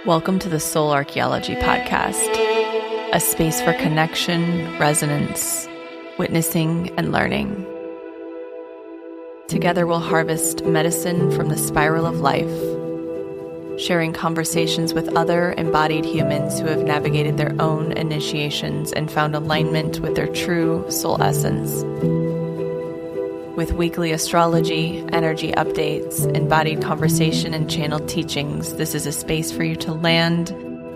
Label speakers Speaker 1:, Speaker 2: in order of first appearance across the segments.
Speaker 1: Welcome to the Soul Archaeology podcast, a space for connection, resonance, witnessing, and learning. Together we'll harvest medicine from the spiral of life, sharing conversations with other embodied humans who have navigated their own initiations and found alignment with their true soul essence. With weekly astrology, energy updates, embodied conversation, and channeled teachings, this is a space for you to land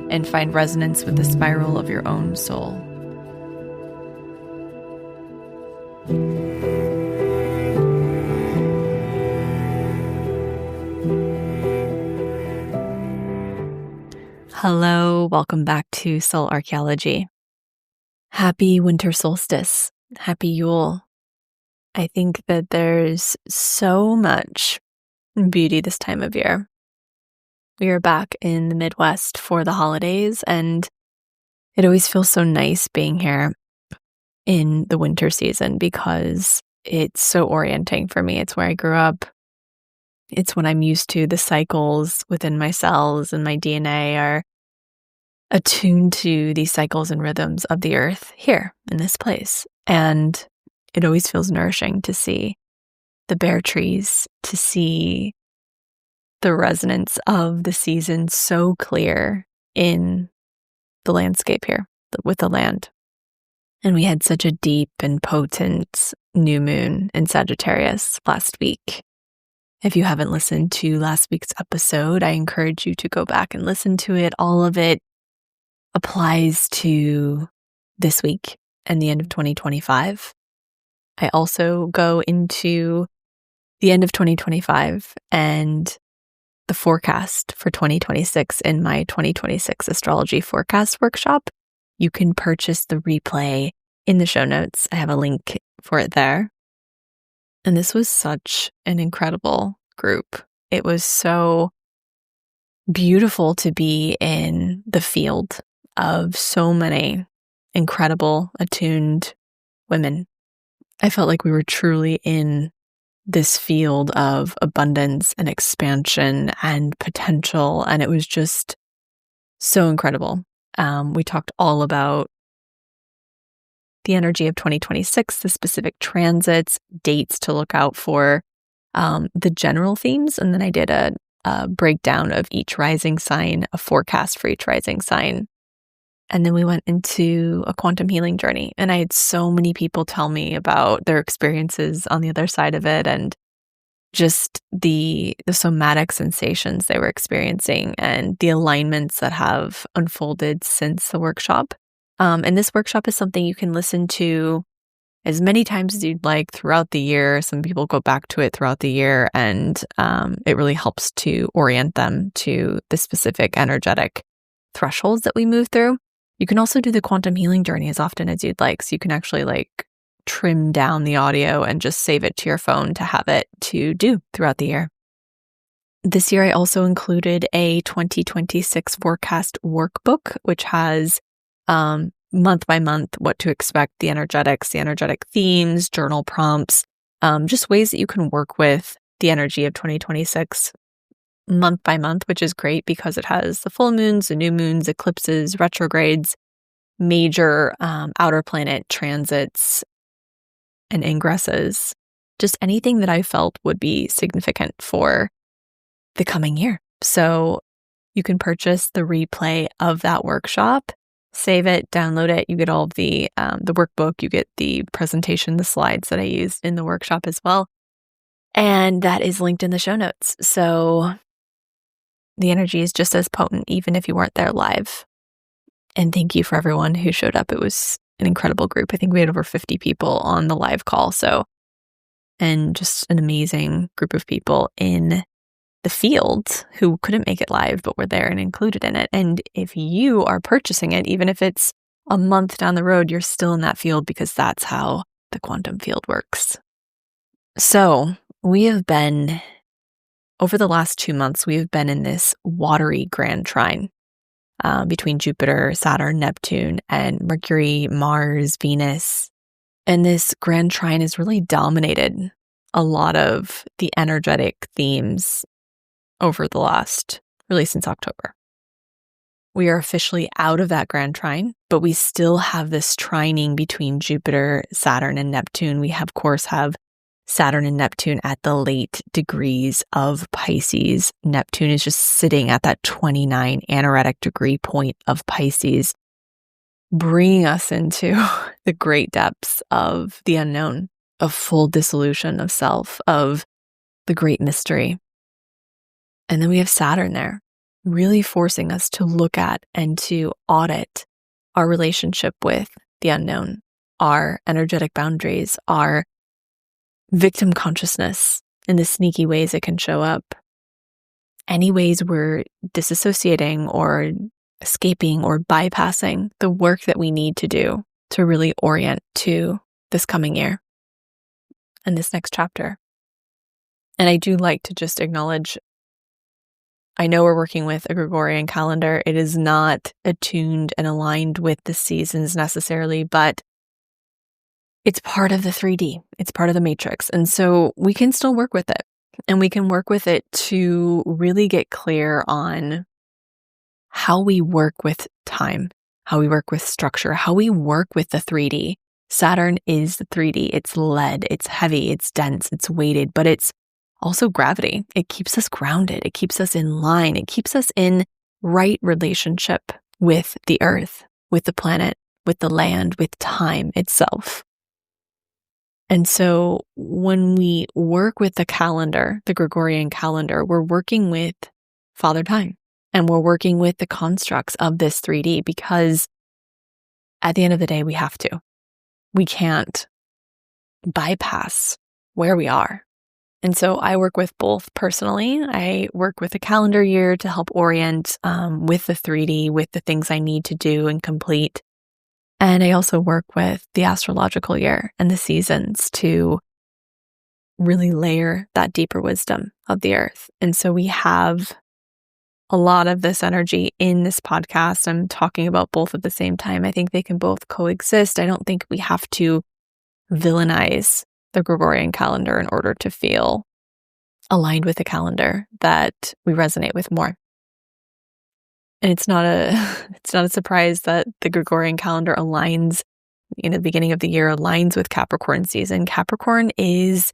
Speaker 1: and find resonance with the spiral of your own soul. Hello, welcome back to Soul Archaeology. Happy Winter Solstice. Happy Yule. I think that there's so much beauty this time of year. We are back in the Midwest for the holidays, and it always feels so nice being here in the winter season because it's so orienting for me. It's where I grew up. It's what I'm used to. The cycles within my cells and my DNA are attuned to these cycles and rhythms of the earth here in this place. And it always feels nourishing to see the bare trees, to see the resonance of the season so clear in the landscape here with the land. And we had such a deep and potent new moon in Sagittarius last week. If you haven't listened to last week's episode, I encourage you to go back and listen to it. All of it applies to this week and the end of 2025. I also go into the end of 2025 and the forecast for 2026 in my 2026 astrology forecast workshop. You can purchase the replay in the show notes. I have a link for it there. And this was such an incredible group. It was so beautiful to be in the field of so many incredible, attuned women. I felt like we were truly in this field of abundance and expansion and potential, and it was just so incredible. We talked all about the energy of 2026, the specific transits, dates to look out for, the general themes, and then I did a breakdown of each rising sign, a forecast for each rising sign. And then we went into a quantum healing journey. And I had so many people tell me about their experiences on the other side of it and just the somatic sensations they were experiencing and the alignments that have unfolded since the workshop. And this workshop is something you can listen to as many times as you'd like throughout the year. Some people go back to it throughout the year, and it really helps to orient them to the specific energetic thresholds that we move through. You can also do the quantum healing journey as often as you'd like. So you can actually trim down the audio and just save it to your phone to have it to do throughout the year. This year, I also included a 2026 forecast workbook, which has month by month what to expect, the energetics, the energetic themes, journal prompts, just ways that you can work with the energy of 2026 month by month, which is great because it has the full moons, the new moons, eclipses, retrogrades, major outer planet transits and ingresses, just anything that I felt would be significant for the coming year. So you can purchase the replay of that workshop, save it, download it. You get all of the workbook, you get the presentation, the slides that I used in the workshop as well. And that is linked in the show notes. So the energy is just as potent, even if you weren't there live. And thank you for everyone who showed up. It was an incredible group. I think we had over 50 people on the live call. And just an amazing group of people in the field who couldn't make it live, but were there and included in it. And if you are purchasing it, even if it's a month down the road, you're still in that field because that's how the quantum field works. So we have been, over the last 2 months, we have been in this watery grand trine between Jupiter, Saturn, Neptune, and Mercury, Mars, Venus. And this grand trine has really dominated a lot of the energetic themes over the last, really since October. We are officially out of that grand trine, but we still have this trining between Jupiter, Saturn, and Neptune. We of course have Saturn and Neptune at the late degrees of Pisces. Neptune is just sitting at that 29 anaretic degree point of Pisces, bringing us into the great depths of the unknown, of full dissolution of self, of the great mystery. And then we have Saturn there, really forcing us to look at and to audit our relationship with the unknown, our energetic boundaries, our victim consciousness in the sneaky ways it can show up, any ways we're disassociating or escaping or bypassing the work that we need to do to really orient to this coming year and this next chapter. And I do like to just acknowledge, I know we're working with a Gregorian calendar. It is not attuned and aligned with the seasons necessarily, but it's part of the 3D. It's part of the matrix. And so we can still work with it. And we can work with it to really get clear on how we work with time, how we work with structure, how we work with the 3D. Saturn is the 3D. It's lead, it's heavy, it's dense, it's weighted, but it's also gravity. It keeps us grounded. It keeps us in line. It keeps us in right relationship with the earth, with the planet, with the land, with time itself. And so when we work with the calendar, the Gregorian calendar, we're working with Father Time, and we're working with the constructs of this 3D, because at the end of the day, we have to. We can't bypass where we are. And so I work with both personally. I work with a calendar year to help orient with the 3D, with the things I need to do and complete. And I also work with the astrological year and the seasons to really layer that deeper wisdom of the earth. And so we have a lot of this energy in this podcast. I'm talking about both at the same time. I think they can both coexist. I don't think we have to villainize the Gregorian calendar in order to feel aligned with the calendar that we resonate with more. And it's not a surprise that the Gregorian calendar aligns, the beginning of the year aligns with Capricorn season. Capricorn is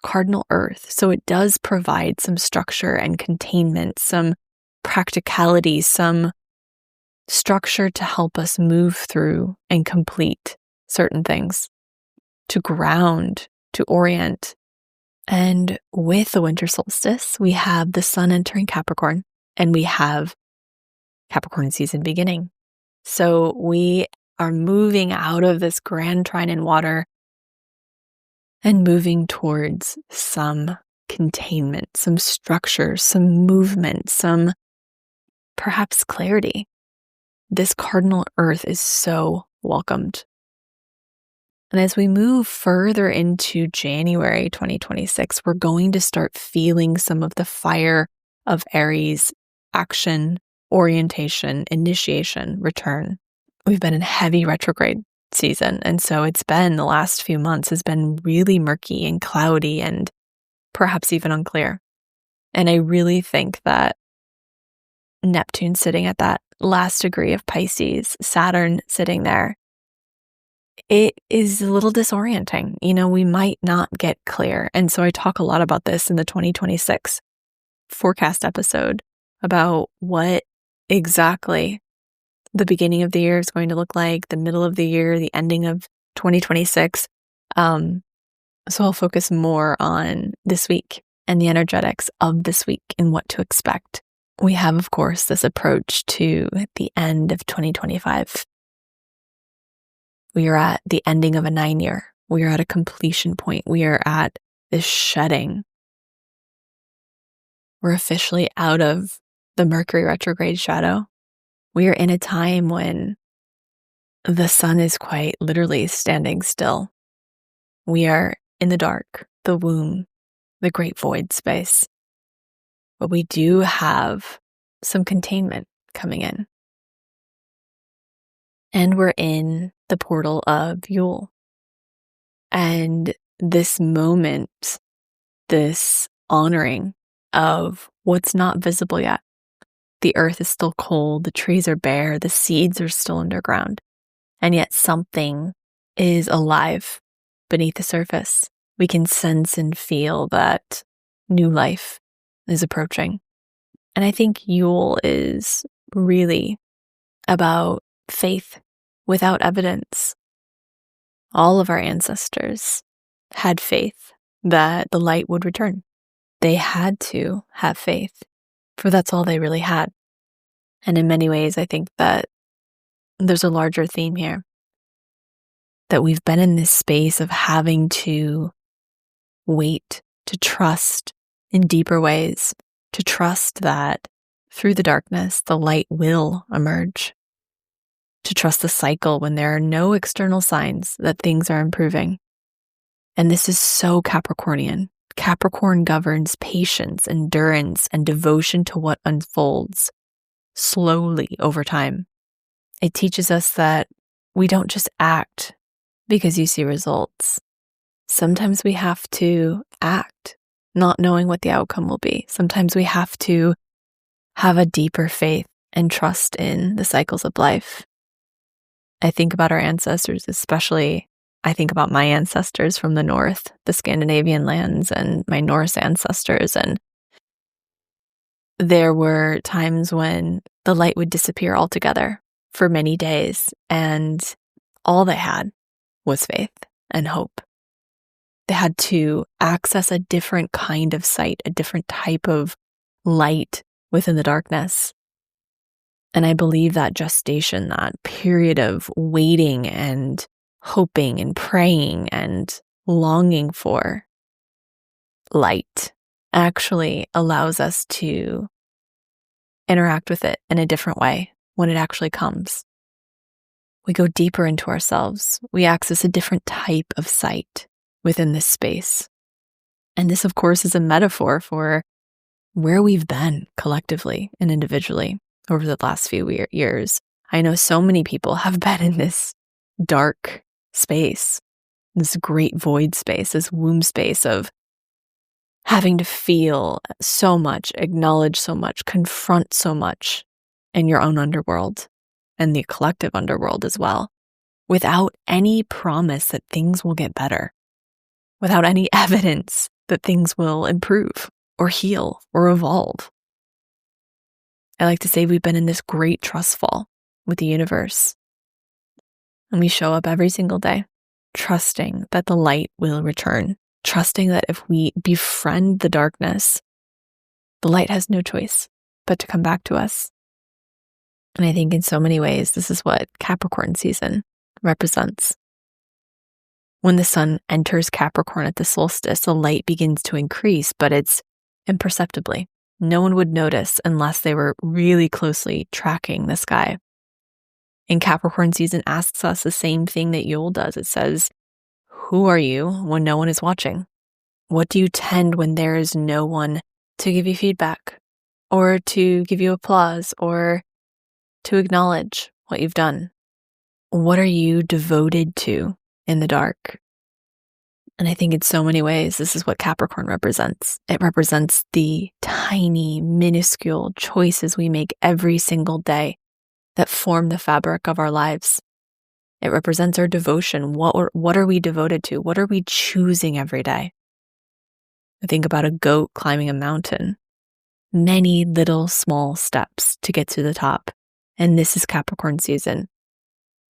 Speaker 1: cardinal earth, so it does provide some structure and containment, some practicality, some structure to help us move through and complete certain things, to ground, to orient. And with the winter solstice, we have the sun entering Capricorn, and we have Capricorn season beginning. So we are moving out of this grand trine in water and moving towards some containment, some structure, some movement, some perhaps clarity. This cardinal earth is so welcomed. And as we move further into January 2026, we're going to start feeling some of the fire of Aries action, orientation, initiation, return. We've been in heavy retrograde season. And so the last few months has been really murky and cloudy and perhaps even unclear. And I really think that Neptune sitting at that last degree of Pisces, Saturn sitting there, it is a little disorienting. We might not get clear. And so I talk a lot about this in the 2026 forecast episode about what exactly the beginning of the year is going to look like, the middle of the year, the ending of 2026. So I'll focus more on this week and the energetics of this week and what to expect. We have, of course, this approach to the end of 2025. We are at the ending of a 9-year. We are at a completion point. We are at this shedding. We're officially out of the Mercury retrograde shadow. We are in a time when the sun is quite literally standing still. We are in the dark, the womb, the great void space. But we do have some containment coming in. And we're in the portal of Yule. And this moment, this honoring of what's not visible yet, The earth is still cold, the trees are bare, the seeds are still underground, and yet something is alive beneath the surface. We can sense and feel that new life is approaching. And I think Yule is really about faith without evidence. All of our ancestors had faith that the light would return. They had to have faith, for that's all they really had. And in many ways, I think that there's a larger theme here. That we've been in this space of having to wait, to trust in deeper ways, to trust that through the darkness, the light will emerge. To trust the cycle when there are no external signs that things are improving. And this is so Capricornian. Capricorn governs patience, endurance, and devotion to what unfolds slowly over time. It teaches us that we don't just act because you see results. Sometimes we have to act, not knowing what the outcome will be. Sometimes we have to have a deeper faith and trust in the cycles of life. I think about our ancestors, especially I think about my ancestors from the north, the Scandinavian lands, and my Norse ancestors. And there were times when the light would disappear altogether for many days, and all they had was faith and hope. They had to access a different kind of sight, a different type of light within the darkness. And I believe that gestation, that period of waiting and hoping and praying and longing for light actually allows us to interact with it in a different way when it actually comes. We go deeper into ourselves. We access a different type of sight within this space. And this, of course, is a metaphor for where we've been collectively and individually over the last few years. I know so many people have been in this dark space, this great void space, this womb space of having to feel so much, acknowledge so much, confront so much in your own underworld and the collective underworld as well, without any promise that things will get better, without any evidence that things will improve or heal or evolve. I like to say we've been in this great trust fall with the universe. And we show up every single day, trusting that the light will return, trusting that if we befriend the darkness, the light has no choice but to come back to us. And I think in so many ways, this is what Capricorn season represents. When the sun enters Capricorn at the solstice, the light begins to increase, but it's imperceptibly. No one would notice unless they were really closely tracking the sky. And Capricorn season asks us the same thing that Yule does. It says, who are you when no one is watching? What do you tend when there is no one to give you feedback or to give you applause or to acknowledge what you've done? What are you devoted to in the dark? And I think in so many ways, this is what Capricorn represents. It represents the tiny, minuscule choices we make every single day that form the fabric of our lives. It represents our devotion. What are we devoted to? What are we choosing every day? I think about a goat climbing a mountain. Many little small steps to get to the top. And this is Capricorn season.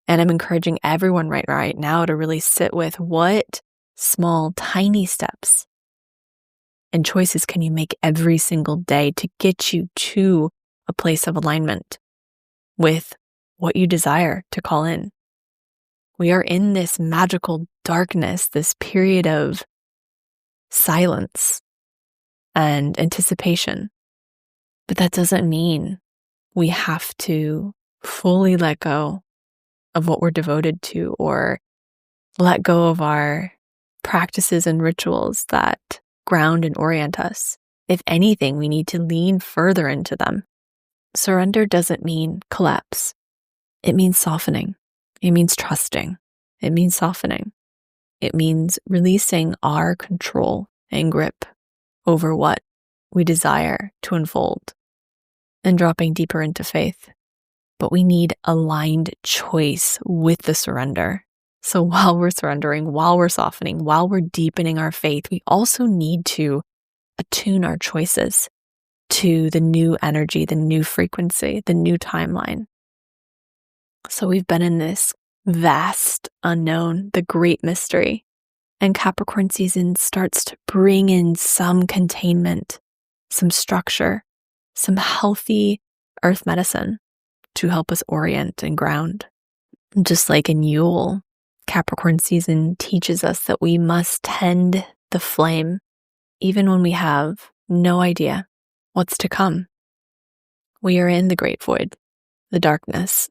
Speaker 1: And I'm encouraging everyone right now to really sit with what small, tiny steps and choices can you make every single day to get you to a place of alignment with what you desire to call in. We are in this magical darkness, this period of silence and anticipation. But that doesn't mean we have to fully let go of what we're devoted to or let go of our practices and rituals that ground and orient us. If anything, we need to lean further into them. Surrender doesn't mean collapse. It means softening. It means trusting. It means softening. It means releasing our control and grip over what we desire to unfold. and dropping deeper into faith. But we need aligned choice with the surrender. So while we're surrendering, while we're softening, while we're deepening our faith, we also need to attune our choices to the new energy, the new frequency, the new timeline. So we've been in this vast unknown, the great mystery, and Capricorn season starts to bring in some containment, some structure, some healthy earth medicine to help us orient and ground. Just like in Yule, Capricorn season teaches us that we must tend the flame even when we have no idea what's to come. We are in the great void, the darkness.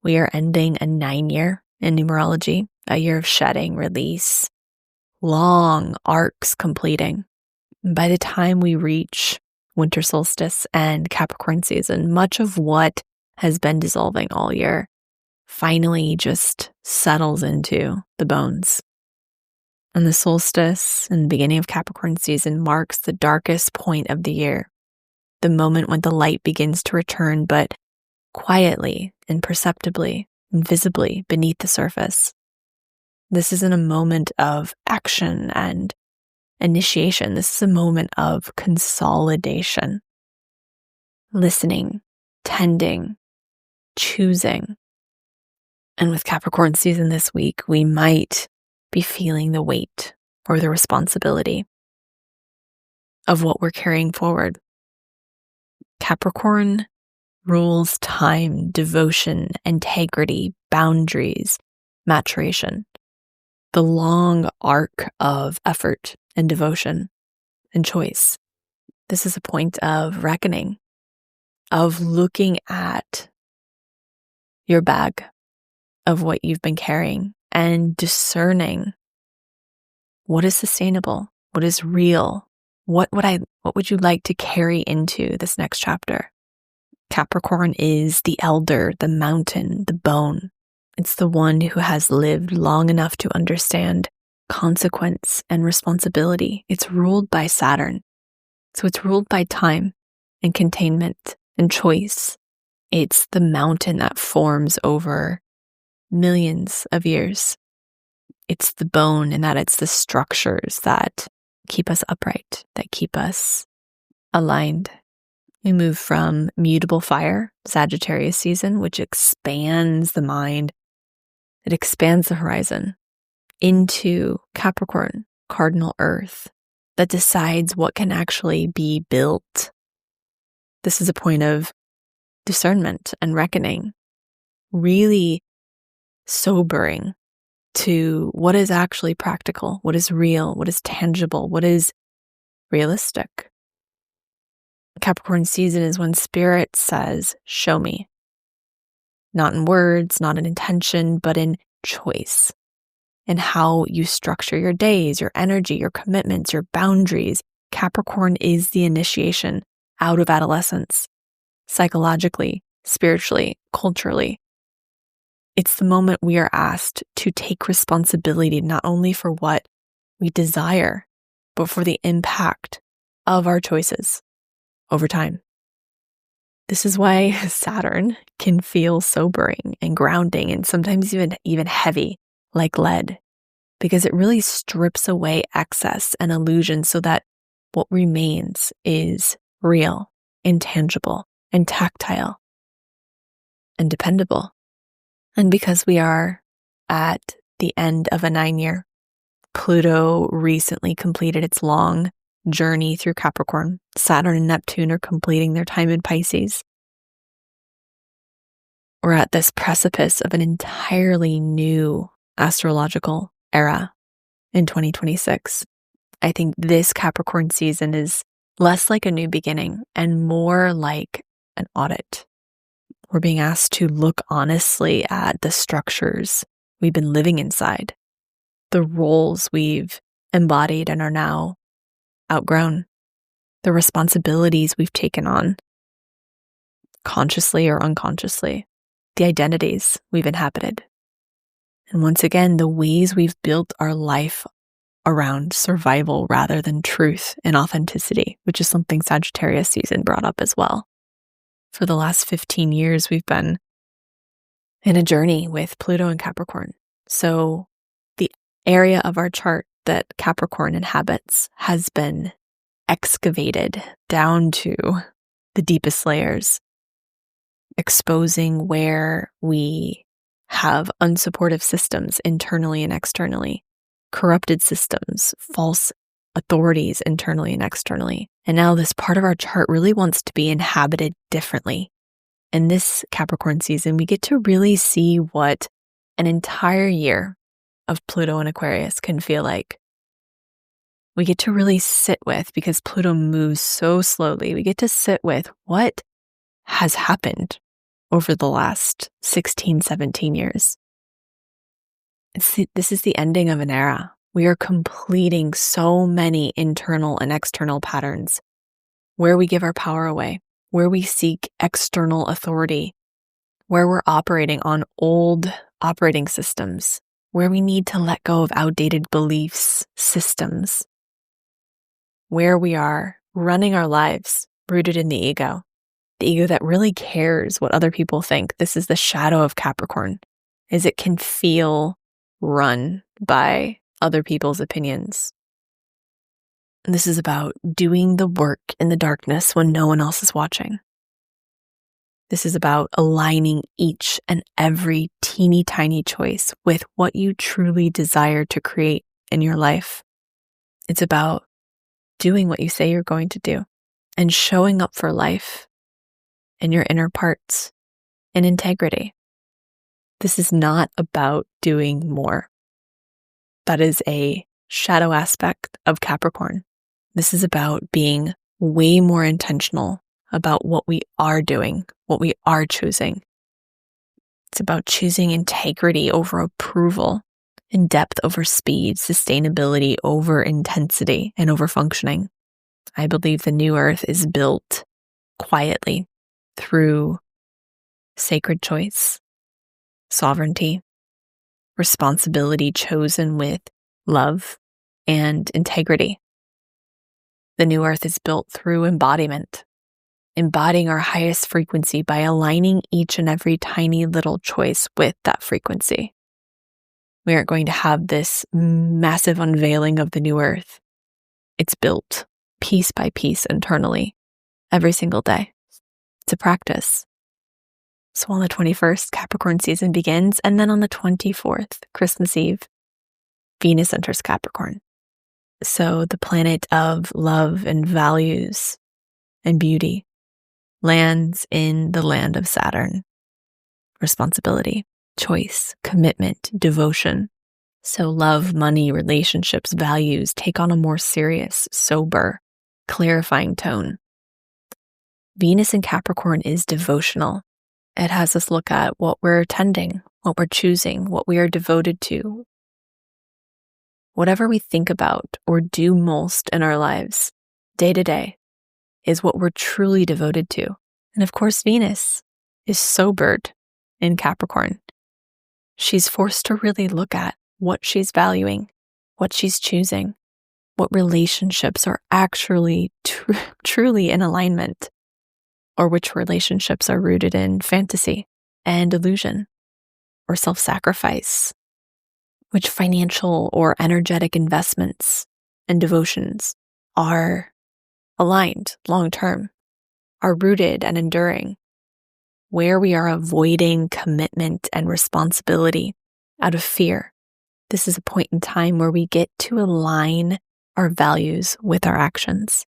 Speaker 1: We are ending a 9-year in numerology, a year of shedding, release, long arcs completing. By the time we reach Winter Solstice and Capricorn season, much of what has been dissolving all year finally just settles into the bones. And the solstice and the beginning of Capricorn season marks the darkest point of the year, the moment when the light begins to return, but quietly, imperceptibly, invisibly beneath the surface. This isn't a moment of action and initiation. This is a moment of consolidation, listening, tending, choosing. And with Capricorn season this week, we might be feeling the weight or the responsibility of what we're carrying forward. Capricorn rules time, devotion, integrity, boundaries, maturation, the long arc of effort and devotion and choice. This is a point of reckoning, of looking at your bag of what you've been carrying and discerning what is sustainable, what is real, what would you like to carry into this next chapter. Capricorn is the elder, the mountain, the bone. It's the one who has lived long enough to understand consequence and responsibility. It's ruled by Saturn. So it's ruled by time and containment and choice. It's the mountain that forms over millions of years. It's the bone in that it's the structures that keep us upright, that keep us aligned. We move from mutable fire, Sagittarius season, which expands the mind, it expands the horizon, into Capricorn, cardinal earth, that decides what can actually be built. This is a point of discernment and reckoning, really sobering to what is actually practical, what is real, what is tangible, what is realistic. Capricorn season is when spirit says, show me. Not in words, not in intention, but in choice. In how you structure your days, your energy, your commitments, your boundaries. Capricorn is the initiation out of adolescence, psychologically, spiritually, culturally. It's the moment we are asked to take responsibility not only for what we desire, but for the impact of our choices over time. This is why Saturn can feel sobering and grounding and sometimes even heavy, like lead, because it really strips away excess and illusion so that what remains is real, intangible, and tactile, and dependable. And because we are at the end of a 9-year, Pluto recently completed its long journey through Capricorn. Saturn and Neptune are completing their time in Pisces. We're at this precipice of an entirely new astrological era in 2026. I think this Capricorn season is less like a new beginning and more like an audit. We're being asked to look honestly at the structures we've been living inside, the roles we've embodied and are now outgrown, the responsibilities we've taken on, consciously or unconsciously, the identities we've inhabited. And once again, the ways we've built our life around survival rather than truth and authenticity, which is something Sagittarius season brought up as well. For the last 15 years, we've been in a journey with Pluto and Capricorn. So the area of our chart that Capricorn inhabits has been excavated down to the deepest layers, exposing where we have unsupportive systems internally and externally, corrupted systems, false authorities internally and externally. And now this part of our chart really wants to be inhabited differently. In this Capricorn season, we get to really see what an entire year of Pluto and Aquarius can feel like. We get to really sit with, because Pluto moves so slowly, we get to sit with what has happened over the last 16, 17 years. This is the ending of an era. We are completing so many internal and external patterns where we give our power away, where we seek external authority, where we're operating on old operating systems, where we need to let go of outdated beliefs, systems, where we are running our lives rooted in the ego that really cares what other people think. This is the shadow of Capricorn, is it can feel run by other people's opinions. And this is about doing the work in the darkness when no one else is watching. This is about aligning each and every teeny tiny choice with what you truly desire to create in your life. It's about doing what you say you're going to do and showing up for life in your inner parts in integrity. This is not about doing more. That is a shadow aspect of Capricorn. This is about being way more intentional about what we are doing, what we are choosing. It's about choosing integrity over approval, and depth over speed, sustainability over intensity, and over functioning. I believe the new earth is built quietly through sacred choice, sovereignty, responsibility chosen with love and integrity. The new earth is built through embodiment, embodying our highest frequency by aligning each and every tiny little choice with that frequency. We aren't going to have this massive unveiling of the new earth. It's built piece by piece internally every single day. It's a practice. So on the 21st, Capricorn season begins, and then on the 24th, Christmas Eve, Venus enters Capricorn. So the planet of love and values and beauty lands in the land of Saturn. Responsibility, choice, commitment, devotion. So love, money, relationships, values take on a more serious, sober, clarifying tone. Venus in Capricorn is devotional. It has us look at what we're tending, what we're choosing, what we are devoted to. Whatever we think about or do most in our lives, day to day, is what we're truly devoted to. And of course, Venus is sobered in Capricorn. She's forced to really look at what she's valuing, what she's choosing, what relationships are actually truly in alignment, or which relationships are rooted in fantasy and illusion or self-sacrifice, which financial or energetic investments and devotions are aligned long-term, are rooted and enduring, where we are avoiding commitment and responsibility out of fear. This is a point in time where we get to align our values with our actions.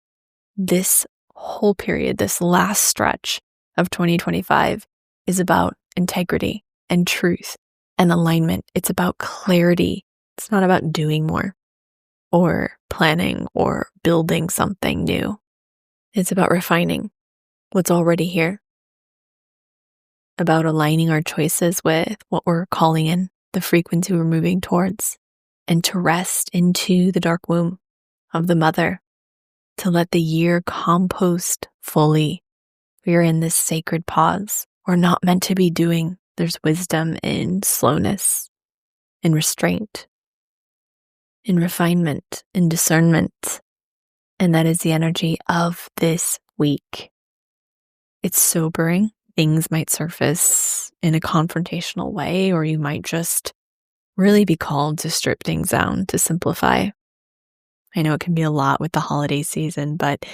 Speaker 1: This whole period, this last stretch of 2025 is about integrity and truth and alignment. It's about clarity. It's not about doing more or planning or building something new. It's about refining what's already here, about aligning our choices with what we're calling in, the frequency we're moving towards, and to rest into the dark womb of the mother, to let the year compost fully. We are in this sacred pause. We're not meant to be doing. There's wisdom in slowness, in restraint, in refinement, in discernment. And that is the energy of this week. It's sobering. Things might surface in a confrontational way, or you might just really be called to strip things down, to simplify. I know it can be a lot with the holiday season, but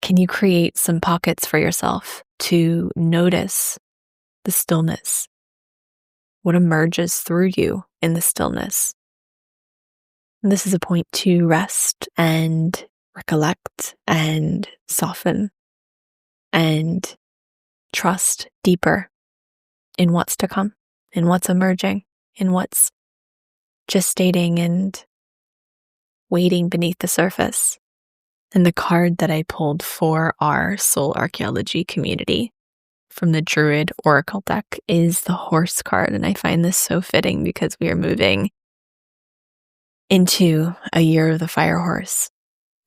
Speaker 1: can you create some pockets for yourself to notice the stillness? What emerges through you in the stillness? And this is a point to rest and recollect and soften and trust deeper in what's to come, in what's emerging, in what's gestating and waiting beneath the surface. And the card that I pulled for our Soul Archaeology community from the Druid Oracle deck is the Horse card. And I find this so fitting because we are moving into a year of the fire horse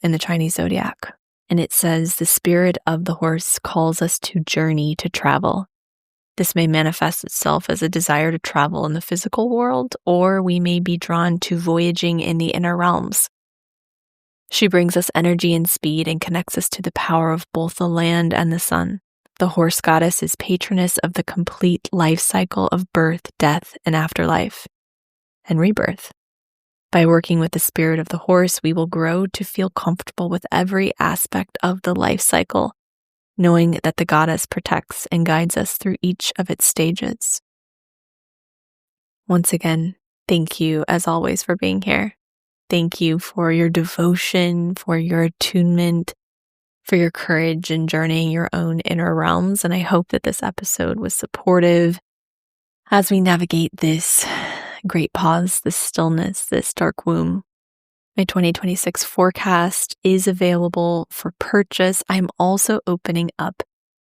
Speaker 1: in the Chinese zodiac. And it says, the spirit of the horse calls us to journey, to travel. This may manifest itself as a desire to travel in the physical world, or we may be drawn to voyaging in the inner realms. She brings us energy and speed and connects us to the power of both the land and the sun. The horse goddess is patroness of the complete life cycle of birth, death, and afterlife, and rebirth. By working with the spirit of the horse, we will grow to feel comfortable with every aspect of the life cycle, knowing that the goddess protects and guides us through each of its stages. Once again, thank you as always for being here. Thank you for your devotion, for your attunement, for your courage in journeying your own inner realms. And I hope that this episode was supportive as we navigate this great pause, this stillness, this dark womb. My 2026 forecast is available for purchase. I'm also opening up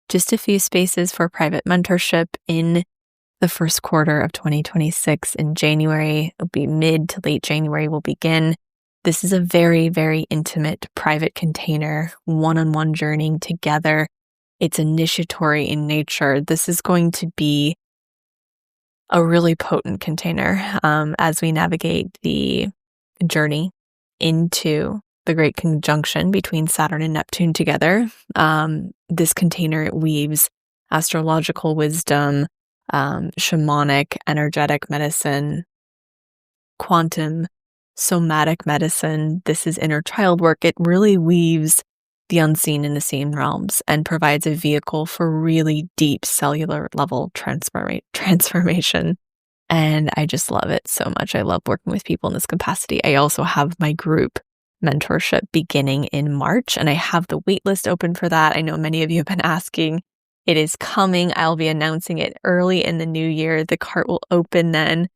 Speaker 1: just a few spaces for private mentorship in the first quarter of 2026 in January. It'll be mid to late January we'll begin. This is a very, very intimate private container, one-on-one journeying together. It's initiatory in nature. This is going to be a really potent container as we navigate the journey into the great conjunction between Saturn and Neptune together. This container weaves astrological wisdom, shamanic, energetic medicine, quantum, somatic medicine. This is inner child work. It really weaves the unseen in the seen realms and provides a vehicle for really deep cellular level transformation. And I just love it so much. I love working with people in this capacity. I also have my group mentorship beginning in March, and I have the waitlist open for that. I know many of you have been asking. It is coming. I'll be announcing it early in the new year. The cart will open then.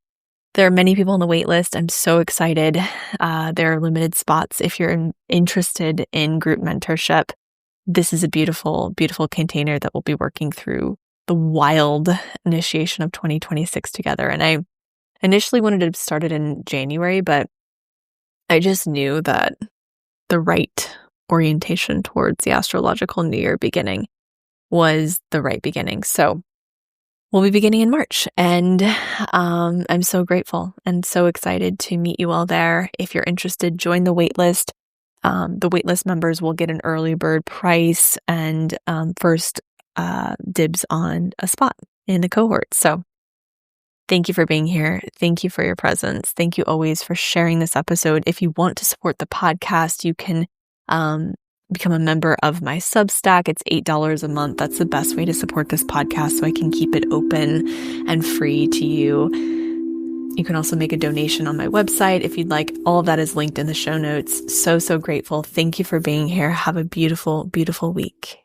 Speaker 1: There are many people on the wait list. I'm so excited. There are limited spots. If you're interested in group mentorship, this is a beautiful, beautiful container that we'll be working through the wild initiation of 2026 together. And I initially wanted to start it in January, but I just knew that the right orientation towards the astrological new year beginning was the right beginning. So we'll be beginning in March, and I'm so grateful and so excited to meet you all there. If you're interested, join the waitlist. The waitlist members will get an early bird price and first dibs on a spot in the cohort. So thank you for being here. Thank you for your presence. Thank you always for sharing this episode. If you want to support the podcast, you can become a member of my Substack. It's $8 a month. That's the best way to support this podcast so I can keep it open and free to you. You can also make a donation on my website if you'd like. All of that is linked in the show notes. So, so grateful. Thank you for being here. Have a beautiful, beautiful week.